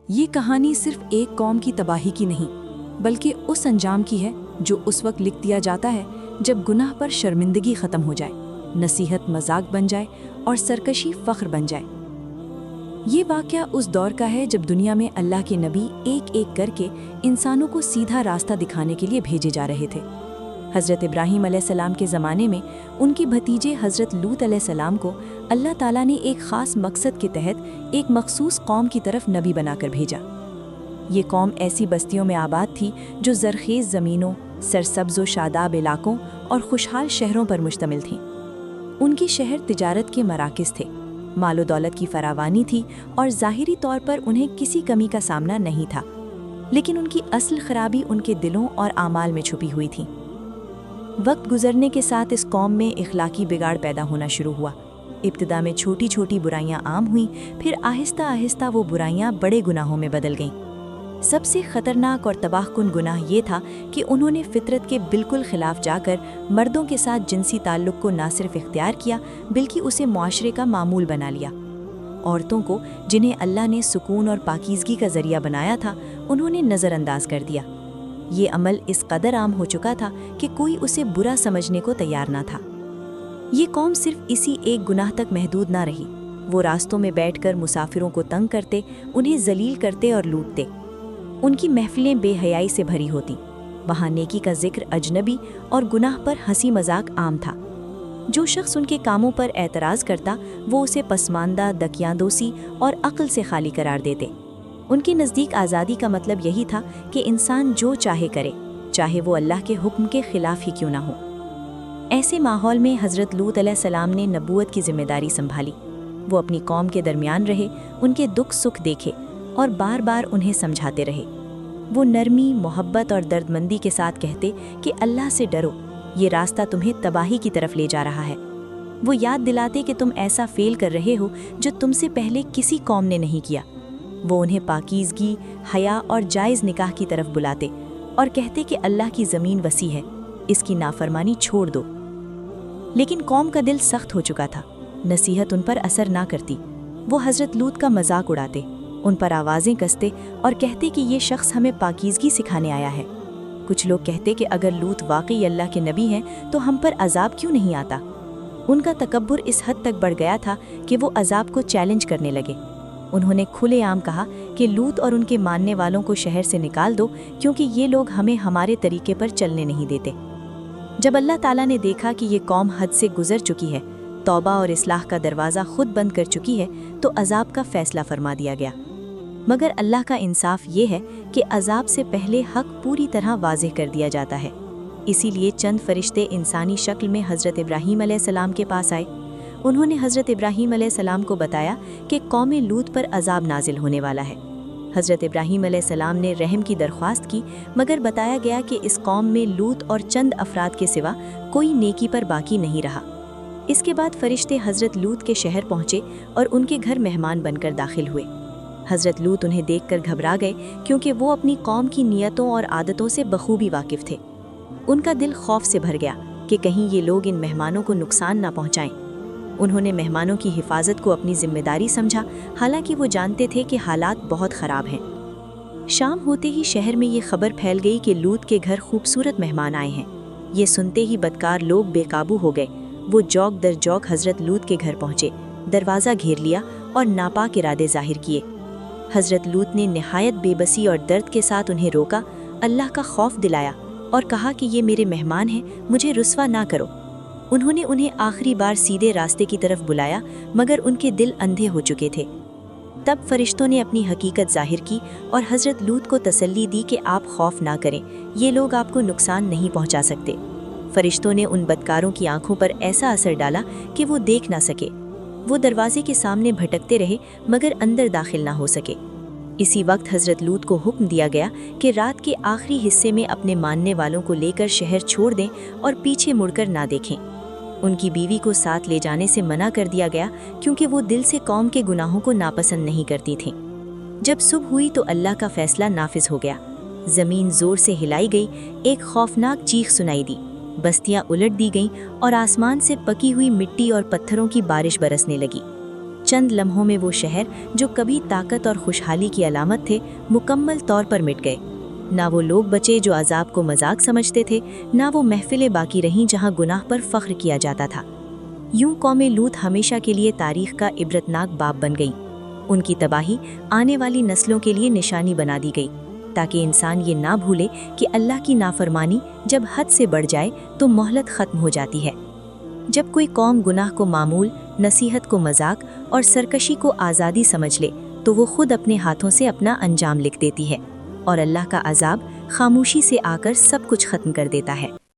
یہ کہانی صرف ایک قوم کی تباہی کی نہیں، بلکہ اس انجام کی ہے جو اس وقت لکھ دیا جاتا ہے جب گناہ پر شرمندگی ختم ہو جائے، نصیحت مذاق بن جائے اور سرکشی فخر بن جائے۔ یہ واقعہ اس دور کا ہے جب دنیا میں اللہ کے نبی ایک ایک کر کے انسانوں کو سیدھا راستہ دکھانے کے لیے بھیجے جا رہے تھے۔ حضرت ابراہیم علیہ السلام کے زمانے میں ان کے بھتیجے حضرت لوط علیہ السلام کو اللہ تعالیٰ نے ایک خاص مقصد کے تحت ایک مخصوص قوم کی طرف نبی بنا کر بھیجا۔ یہ قوم ایسی بستیوں میں آباد تھی جو زرخیز زمینوں، سرسبز و شاداب علاقوں اور خوشحال شہروں پر مشتمل تھیں۔ ان کی شہر تجارت کے مراکز تھے، مال و دولت کی فراوانی تھی اور ظاہری طور پر انہیں کسی کمی کا سامنا نہیں تھا، لیکن ان کی اصل خرابی ان کے دلوں اور اعمال میں چھپی ہوئی تھی۔ وقت گزرنے کے ساتھ اس قوم میں اخلاقی بگاڑ پیدا ہونا شروع ہوا۔ ابتدا میں چھوٹی چھوٹی برائیاں عام ہوئیں، پھر آہستہ آہستہ وہ برائیاں بڑے گناہوں میں بدل گئیں۔ سب سے خطرناک اور تباہ کن گناہ یہ تھا کہ انہوں نے فطرت کے بالکل خلاف جا کر مردوں کے ساتھ جنسی تعلق کو نہ صرف اختیار کیا بلکہ اسے معاشرے کا معمول بنا لیا۔ عورتوں کو، جنہیں اللہ نے سکون اور پاکیزگی کا ذریعہ بنایا تھا، انہوں نے نظر انداز کر دیا۔ یہ عمل اس قدر عام ہو چکا تھا کہ کوئی اسے برا سمجھنے کو تیار نہ تھا۔ یہ قوم صرف اسی ایک گناہ تک محدود نہ رہی، وہ راستوں میں بیٹھ کر مسافروں کو تنگ کرتے، انہیں ذلیل کرتے اور لوٹتے۔ ان کی محفلیں بے حیائی سے بھری ہوتیں، وہاں نیکی کا ذکر اجنبی اور گناہ پر ہنسی مذاق عام تھا۔ جو شخص ان کے کاموں پر اعتراض کرتا وہ اسے پسماندہ، دکیاندوسی اور عقل سے خالی قرار دیتے۔ ان کے نزدیک آزادی کا مطلب یہی تھا کہ انسان جو چاہے کرے، چاہے وہ اللہ کے حکم کے خلاف ہی کیوں نہ ہو۔ ایسے ماحول میں حضرت لوط علیہ السلام نے نبوت کی ذمہ داری سنبھالی۔ وہ اپنی قوم کے درمیان رہے، ان کے دکھ سکھ دیکھے اور بار بار انہیں سمجھاتے رہے۔ وہ نرمی، محبت اور دردمندی کے ساتھ کہتے کہ اللہ سے ڈرو، یہ راستہ تمہیں تباہی کی طرف لے جا رہا ہے۔ وہ یاد دلاتے کہ تم ایسا فعل کر رہے ہو جو تم سے پہلے کسی قوم نے نہیں کیا۔ وہ انہیں پاکیزگی، حیا اور جائز نکاح کی طرف بلاتے اور کہتے کہ اللہ کی زمین وسیع ہے، اس کی نافرمانی چھوڑ دو۔ لیکن قوم کا دل سخت ہو چکا تھا، نصیحت ان پر اثر نہ کرتی۔ وہ حضرت لوط کا مذاق اڑاتے، ان پر آوازیں کستے اور کہتے کہ یہ شخص ہمیں پاکیزگی سکھانے آیا ہے۔ کچھ لوگ کہتے کہ اگر لوط واقعی اللہ کے نبی ہیں تو ہم پر عذاب کیوں نہیں آتا؟ ان کا تکبر اس حد تک بڑھ گیا تھا کہ وہ عذاب کو چیلنج کرنے لگے۔ انہوں نے کھلے عام کہا کہ لوط اور ان کے ماننے والوں کو شہر سے نکال دو، کیونکہ یہ لوگ ہمیں ہمارے طریقے پر چلنے نہیں دیتے۔ جب اللہ تعالیٰ نے دیکھا کہ یہ قوم حد سے گزر چکی ہے، توبہ اور اصلاح کا دروازہ خود بند کر چکی ہے، تو عذاب کا فیصلہ فرما دیا گیا۔ مگر اللہ کا انصاف یہ ہے کہ عذاب سے پہلے حق پوری طرح واضح کر دیا جاتا ہے۔ اسی لیے چند فرشتے انسانی شکل میں حضرت ابراہیم علیہ السلام کے پاس آئے۔ انہوں نے حضرت ابراہیم علیہ السلام کو بتایا کہ قوم لوط پر عذاب نازل ہونے والا ہے۔ حضرت ابراہیم علیہ السلام نے رحم کی درخواست کی، مگر بتایا گیا کہ اس قوم میں لوط اور چند افراد کے سوا کوئی نیکی پر باقی نہیں رہا۔ اس کے بعد فرشتے حضرت لوط کے شہر پہنچے اور ان کے گھر مہمان بن کر داخل ہوئے۔ حضرت لوط انہیں دیکھ کر گھبرا گئے، کیونکہ وہ اپنی قوم کی نیتوں اور عادتوں سے بخوبی واقف تھے۔ ان کا دل خوف سے بھر گیا کہ کہیں یہ لوگ ان مہمانوں کو نقصان نہ پہنچائیں۔ انہوں نے مہمانوں کی حفاظت کو اپنی ذمہ داری سمجھا، حالانکہ وہ جانتے تھے کہ حالات بہت خراب ہیں۔ شام ہوتے ہی شہر میں یہ خبر پھیل گئی کہ لوط کے گھر خوبصورت مہمان آئے ہیں۔ یہ سنتے ہی بدکار لوگ بے قابو ہو گئے۔ وہ جوک در جوک حضرت لوط کے گھر پہنچے، دروازہ گھیر لیا اور ناپاک ارادے ظاہر کیے۔ حضرت لوط نے نہایت بے بسی اور درد کے ساتھ انہیں روکا، اللہ کا خوف دلایا اور کہا کہ یہ میرے مہمان ہیں، مجھے رسوا نہ کرو۔ انہوں نے انہیں آخری بار سیدھے راستے کی طرف بلایا، مگر ان کے دل اندھے ہو چکے تھے۔ تب فرشتوں نے اپنی حقیقت ظاہر کی اور حضرت لوط کو تسلی دی کہ آپ خوف نہ کریں، یہ لوگ آپ کو نقصان نہیں پہنچا سکتے۔ فرشتوں نے ان بدکاروں کی آنکھوں پر ایسا اثر ڈالا کہ وہ دیکھ نہ سکے۔ وہ دروازے کے سامنے بھٹکتے رہے مگر اندر داخل نہ ہو سکے۔ اسی وقت حضرت لوط کو حکم دیا گیا کہ رات کے آخری حصے میں اپنے ماننے والوں کو لے کر شہر چھوڑ دیں اور پیچھے مڑ کر نہ دیکھیں۔ ان کی بیوی کو ساتھ لے جانے سے منع کر دیا گیا، کیونکہ وہ دل سے قوم کے گناہوں کو ناپسند نہیں کرتی تھیں۔ جب صبح ہوئی تو اللہ کا فیصلہ نافذ ہو گیا۔ زمین زور سے ہلائی گئی، ایک خوفناک چیخ سنائی دی، بستیاں الٹ دی گئیں اور آسمان سے پکی ہوئی مٹی اور پتھروں کی بارش برسنے لگی۔ چند لمحوں میں وہ شہر جو کبھی طاقت اور خوشحالی کی علامت تھے مکمل طور پر مٹ گئے۔ نہ وہ لوگ بچے جو عذاب کو مذاق سمجھتے تھے، نہ وہ محفلیں باقی رہیں جہاں گناہ پر فخر کیا جاتا تھا۔ یوں قوم لوط ہمیشہ کے لیے تاریخ کا عبرتناک باب بن گئی۔ ان کی تباہی آنے والی نسلوں کے لیے نشانی بنا دی گئی، تاکہ انسان یہ نہ بھولے کہ اللہ کی نافرمانی جب حد سے بڑھ جائے تو مہلت ختم ہو جاتی ہے۔ جب کوئی قوم گناہ کو معمول، نصیحت کو مذاق اور سرکشی کو آزادی سمجھ لے تو وہ خود اپنے ہاتھوں سے اپنا انجام لکھ دیتی ہے، اور اللہ کا عذاب خاموشی سے آ کر سب کچھ ختم کر دیتا ہے۔